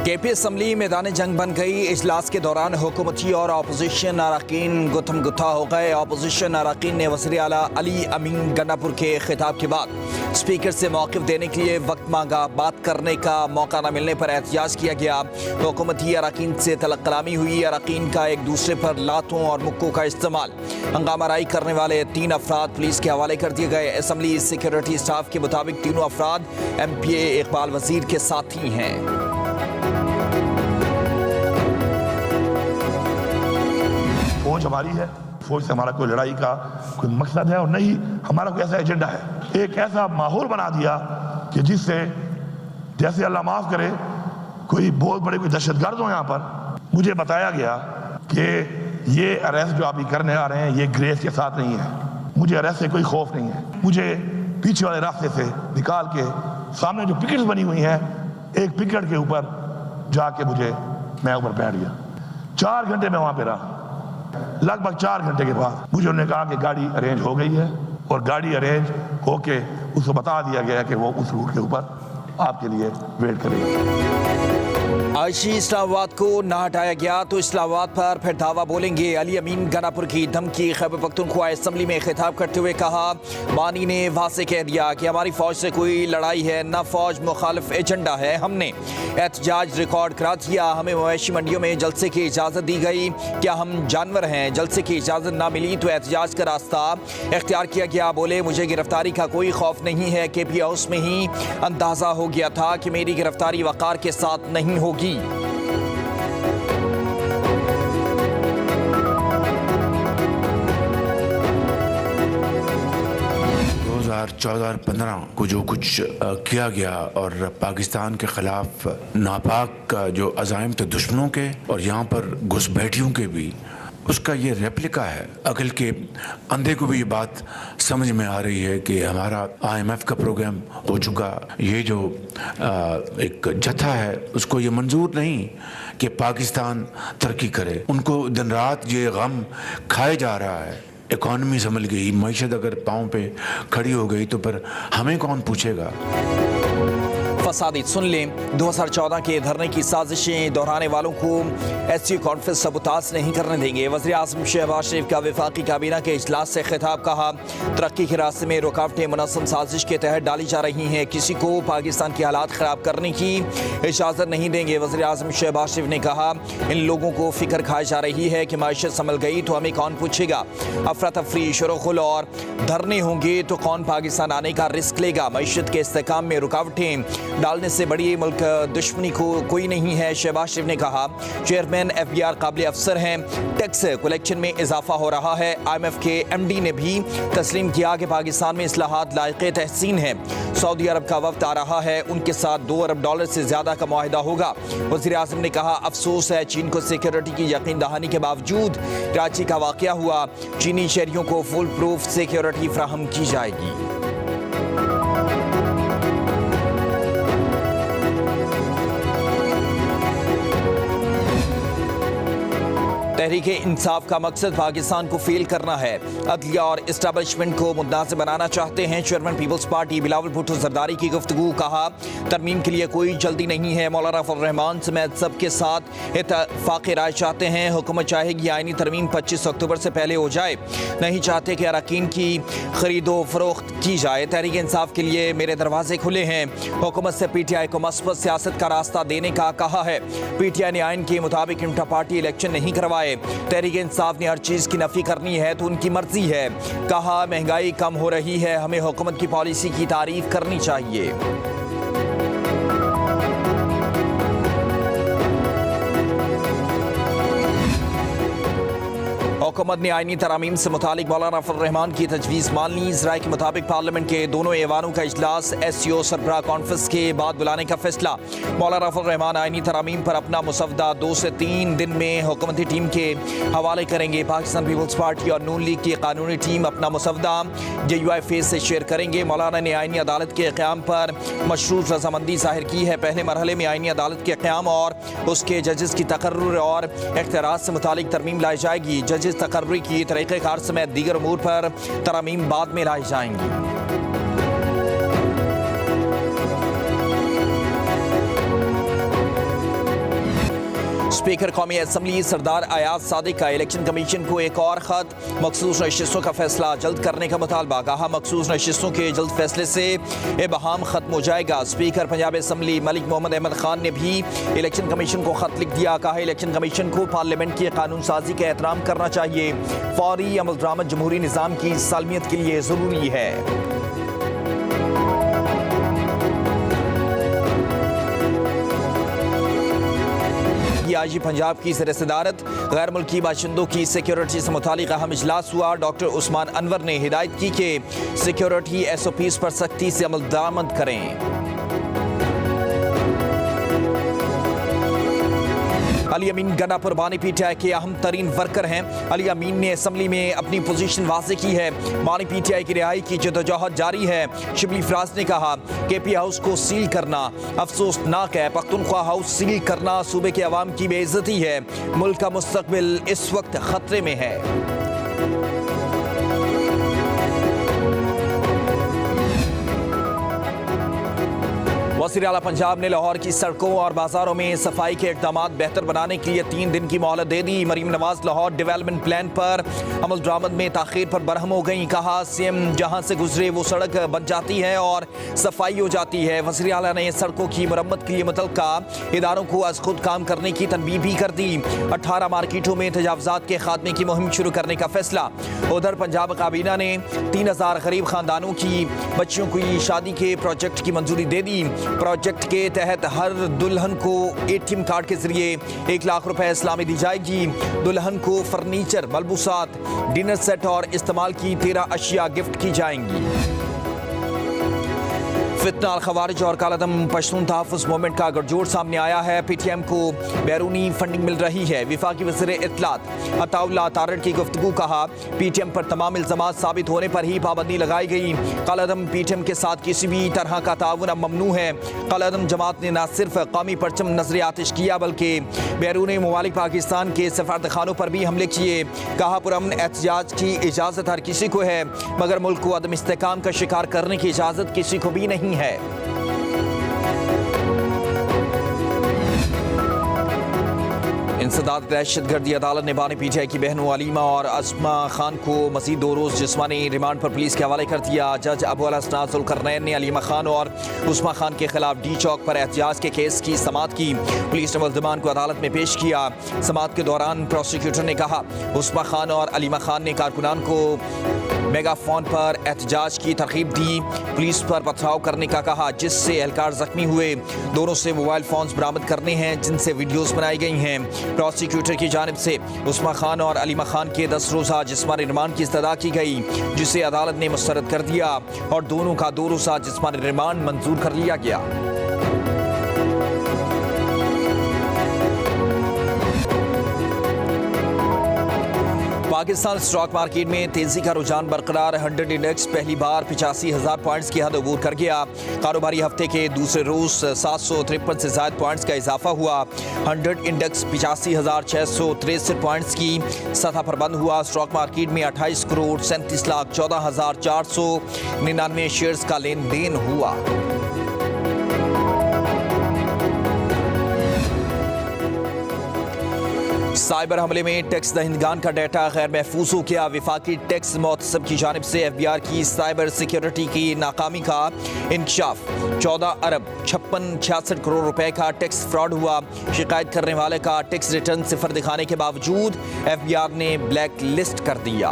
KP assembly मैदान जंग बन गई। इजलास के दौरान हुकूमती और अपोजिशन अरकान गुत्थम गुत्था हो गए। अपोजिशन अरकान ने वज़ीर आला अली अमीन गन्नापुर के खिताब के बाद स्पीकर से मौक़िफ़ देने के लिए वक्त मांगा। बात करने का मौका न मिलने पर एहतजाज किया गया। हुकूमती अरकान से तलब कलामी हुई। अरकान का एक दूसरे पर लातों और मुक्कों का इस्तेमाल। हंगामा राई करने वाले 3 अफराद पुलिस के हवाले कर दिए गए। असम्बली सिक्योरिटी स्टाफ के मुताबिक तीनों अफराद MPA इकबाल वज़ीर के साथी हैं। फौज हमारी है, फौज से हमारा कोई लड़ाई का कोई मकसद है और नहीं हमारा कोई ऐसा एजेंडा है। एक ऐसा माहौल बना दिया कि जिससे जैसे अल्लाह माफ करे कोई बहुत बड़े कोई दहशतगर्द हो। यहाँ पर मुझे बताया गया कि ये अरेस्ट जो आप करने आ रहे हैं ये ग्रेस के साथ नहीं है। मुझे अरेस्ट से कोई खौफ नहीं है। मुझे पीछे वाले रास्ते से निकाल के सामने जो पिकेट्स बनी हुई हैं एक पिकेट के ऊपर जाके मैं ऊपर बैठ गया। 4 घंटे में वहां पे रहा। लगभग 4 घंटे के बाद मुझे उन्होंने कहा कि गाड़ी अरेंज हो गई है और गाड़ी अरेंज होके उसको बता दिया गया कि वो उस रूट के ऊपर आपके लिए वेट करेगी। आयशी इस्लामाबाद को ना हटाया गया तो इस्लामाबाद पर फिर दावा बोलेंगे। अली अमीन गन्नापुर की धमकी। खैबर पख्तूनख्वा असम्बली में खिताब करते हुए कहा, बानी ने वाज़ेह कह दिया कि हमारी फौज से कोई लड़ाई है न फौज मुखालिफ एजेंडा है। हमने एहतजाज रिकॉर्ड करा दिया। हमें मवेशी मंडियों में जलसे की इजाज़त दी गई। क्या हम जानवर हैं? जलसे की इजाज़त ना मिली तो एहतजाज का रास्ता इख्तियार किया गया। बोले, मुझे गिरफ्तारी का कोई खौफ नहीं है। KP हाउस में ही अंदाज़ा हो गया था कि मेरी गिरफ्तारी वक़ार के साथ नहीं होगी। 2014 और 15 को जो कुछ किया गया और पाकिस्तान के ख़िलाफ़ नापाक जो अज़ाइम थे दुश्मनों के और यहाँ पर घुसपैठियों के भी, उसका ये रेप्लिका है। अकल के अंधे को भी ये बात समझ में आ रही है कि हमारा IMF का प्रोग्राम हो चुका। ये जो एक जत्था है उसको ये मंजूर नहीं कि पाकिस्तान तरक्की करे। उनको दिन रात ये गम खाए जा रहा है। इकॉनमी संभल गई, मईशत अगर पाँव पे खड़ी हो गई तो फिर हमें कौन पूछेगा। फसादी सुन लें। 2014 के धरने की साजिशें दोहराने वालों को SU कॉन्फ्रेंस सबूताज नहीं करने देंगे। वज़ीर आज़म शहबाज शरीफ का वफाकी काबीना के इजलास से खिताब। कहा, तरक्की के रास्ते में रुकावटें मुनज़्ज़म साजिश के तहत डाली जा रही हैं। किसी को पाकिस्तान के हालात ख़राब करने की इजाज़त नहीं देंगे। वज़ीर आज़म शहबाज शरीफ ने कहा, इन लोगों को फ़िक्र खाई जा रही है कि माइशत संभल गई तो हमें कौन पूछेगा। अफरा तफरी, शोरगुल और धरने होंगे तो कौन पाकिस्तान आने का रिस्क लेगा। मईशत के इस्तेकाम में रुकावटें डालने से बड़ी मुल्क दुश्मनी को कोई नहीं है। शहबाज शरीफ ने कहा, चेयरमैन FBR काबिल अफसर हैं। टैक्स कलेक्शन में इजाफा हो रहा है। IMF के MD ने भी तस्लीम किया कि पाकिस्तान में इस्लाहात लायक़े तहसीन है। सऊदी अरब का वफ्द आ रहा है, उनके साथ $2 अरब से ज़्यादा का मुआहिदा होगा। वज़ीर आज़म ने कहा, अफसोस है चीन को सिक्योरिटी की यकीन दहानी के बावजूद कराची का वाक़या हुआ। चीनी शहरियों को फुल प्रूफ सिक्योरिटी फराहम की जाएगी। तहरीके इंसाफ का मकसद पाकिस्तान को फेल करना है। अदलिया और इस्टेब्लिशमेंट को मुतनाज़ बनाना चाहते हैं। Chairman people's party Bilawal Bhutto Zardari की गुफ्तगू। कहा, तरमीम के लिए कोई जल्दी नहीं है। मौलाना फजल रहमान समेत सबके साथ इत्तफाक़ राय चाहते हैं। हुकूमत चाहेगी आईनी तरमीम 25 अक्टूबर से पहले हो जाए। नहीं चाहते कि अरकान की खरीदो फरोख्त की जाए। तहरीक इंसाफ के लिए मेरे दरवाजे खुले हैं। हुकूमत से PTI को मस्बत सियासत का रास्ता देने का कहा है। PTI ने आइन के मुताबिक इंटर पार्टी इलेक्शन नहीं करवाए। तहरीक इंसाफ ने हर चीज की नफी करनी है तो उनकी मर्जी है। कहा, महंगाई कम हो रही है, हमें हुकूमत की पॉलिसी की तारीफ करनी चाहिए। हुकूमत ने आईनी तरामीम से मुतालिक मौलाना फजल रहमान की तजवीज़ मान ली। इस राय के मुताबिक पार्लियामेंट के दोनों ऐवानों का इजलास SCO सरबराह कॉन्फ्रेंस के बाद बुलाने का फैसला। मौलाना फजल रहमान आईनी तरामीम पर अपना मुसवदा 2 से 3 दिन में हुकूमती टीम के हवाले करेंगे। पाकिस्तान पीपल्स पार्टी और नून लीग की कानूनी टीम अपना मुसवदा JUI फेस से शेयर करेंगे। मौलाना ने आईनी अदालत के क़याम पर मशरूत रजामंदी जाहिर की है। पहले मरहले में आईनी अदालत के क़याम और उसके जजेस की तकर्रुर और इख्तियारात से मुतालिक तरमीम लाई जाएगी। जजेस तकर्री की तरीक़ेकार समेत दीगर उमूर पर तरमीम बाद में लाई जाएंगी। स्पीकर कौमी असम्बली सरदार अयाज सादिक का इलेक्शन कमीशन को एक और खत, मखसूस नशिस्तों का फैसला जल्द करने का मुतालबा। कहा मखसूस नशिस्तों के जल्द फैसले से इबहाम खत्म हो जाएगा। स्पीकर पंजाब असम्बली मलिक मोहम्मद अहमद खान ने भी इलेक्शन कमीशन को खत लिख दिया। कहा इलेक्शन कमीशन को पार्लियामेंट की कानून साजी का एहतराम करना चाहिए। फौरी अमल दरामद जमहूरी निज़ाम की सालमियत के लिए ज़रूरी है। आईजी पंजाब की ज़ेर सदारत गैर मुल्की बाशिंदों की सिक्योरिटी से मुतालिक अहम इजलास हुआ। डॉक्टर उस्मान अनवर ने हिदायत की कि सिक्योरिटी SOPs पर सख्ती से अमल दरामद करें। अली अमीन गनापुर बानी PTI के अहम तरीन वर्कर हैं। अली अमीन ने असम्बली में अपनी पोजीशन वाज़े की है। बानी PTI की रिहाई की जदोजहद जारी है। शिबली फराज ने कहा KP हाउस को सील करना अफसोसनाक है। पख्तूनख्वा हाउस सील करना सूबे के अवाम की बेइज्जती है। मुल्क का मुस्तकबिल इस वक्त खतरे में है। वज़ीर आला पंजाब ने लाहौर की सड़कों और बाजारों में सफाई के इक़दाम बेहतर बनाने के लिए 3 दिन की मोहलत दे दी। मरीम नवाज लाहौर डेवलपमेंट प्लान पर अमल दरामद में ताख़ीर पर बरहम हो गई। कहा CM जहां से गुजरे वो सड़क बन जाती है और सफाई हो जाती है। वज़ीर आला ने सड़कों की मरम्मत के लिए मुतल्लिका इदारों को अज खुद काम करने की तनबीह भी कर दी। 18 मार्केटों में तजावुज़ात के खात्मे की मुहिम शुरू करने का फैसला। उधर पंजाब काबीना ने 3000 गरीब खानदानों की बच्चियों की शादी के प्रोजेक्ट की मंजूरी दे दी। प्रोजेक्ट के तहत हर दुल्हन को ATM कार्ड के जरिए 1 लाख रुपए इस्लामी दी जाएगी। दुल्हन को फर्नीचर, मलबूसात, डिनर सेट और इस्तेमाल की 13 अशिया गिफ्ट की जाएंगी। फितना अल खवारिज और कालादम पश्तून तहफ़्फ़ुज़ मूवमेंट का गठजोड़ सामने आया है। PTM को बैरूनी फंडिंग मिल रही है। वफाकी वज़ीर इत्तलात अताउल्लाह तारड़ की गुफ्तगू। कहा PTM पर तमाम इल्ज़ामात साबित होने पर ही पाबंदी लगाई गई। कालादम PTM के साथ किसी भी तरह का ताउन अब ममनू है। कालादम जमात ने न सिर्फ कौमी परचम नजर आतिश किया बल्कि बैरून मुमालिक पाकिस्तान के सफारतखानों पर भी हमले किए। कहा पुरअमन एहतजाज की इजाज़त हर किसी को है मगर मुल्क को अदम इस्तेहकाम का शिकार करने की इजाज़त किसी को भी नहीं है। इंसदाद दहशतगर्दी अदालत ने बानी PTI की बहनों अलीमा और अस्मा खान को मजीद 2 रोज़ जिस्मानी रिमांड पर पुलिस के हवाले कर दिया। जज अबू अल हसन जुल्करनैन ने अलीमा खान और उस्मा खान के खिलाफ D चौक पर एहतजाज के केस की समाअत की। पुलिस ने मुल्ज़िमान को अदालत में पेश किया। समाअत के दौरान प्रोसिक्यूटर ने कहा उस्मा खान और अलीमा खान ने कारकुनान को मेगाफोन पर एहतजाज की तरगीब दी, पुलिस पर पथराव करने का कहा जिससे एहलकार जख्मी हुए। दोनों से मोबाइल फोन्स बरामद करने हैं जिनसे वीडियोस बनाई गई हैं। प्रोसिक्यूटर की जानिब से उस्मा खान और अलीमा खान के 10 रोज़ा जिस्मानी रिमांड की इस्तदा की गई जिसे अदालत ने मुस्तरद कर दिया और दोनों का 2 रोज़ा जिस्मानी रिमांड मंजूर कर लिया गया। पाकिस्तान स्टॉक मार्केट में तेजी का रुझान बरकरार। 100 इंडेक्स पहली बार 85,000 पॉइंट्स की हद अबूर कर गया। कारोबारी हफ्ते के दूसरे रोज 753 से ज्यादा पॉइंट्स का इजाफा हुआ। 100 इंडेक्स 85,663 पॉइंट्स की सतह पर बंद हुआ। स्टॉक मार्केट में 28 करोड़ 37,14,499 शेयर्स का लेन देन हुआ। साइबर हमले में टैक्स दहिंदगान का डाटा गैर महफूज हो गया। वफाकी टैक्स मुहतसब की जानिब से FBR की साइबर सिक्योरिटी की नाकामी का इंकशाफ। 14 अरब 56-66 करोड़ रुपए का टैक्स फ्रॉड हुआ। शिकायत करने वाले का टैक्स रिटर्न सिफर दिखाने के बावजूद FBR ने ब्लैक लिस्ट कर दिया।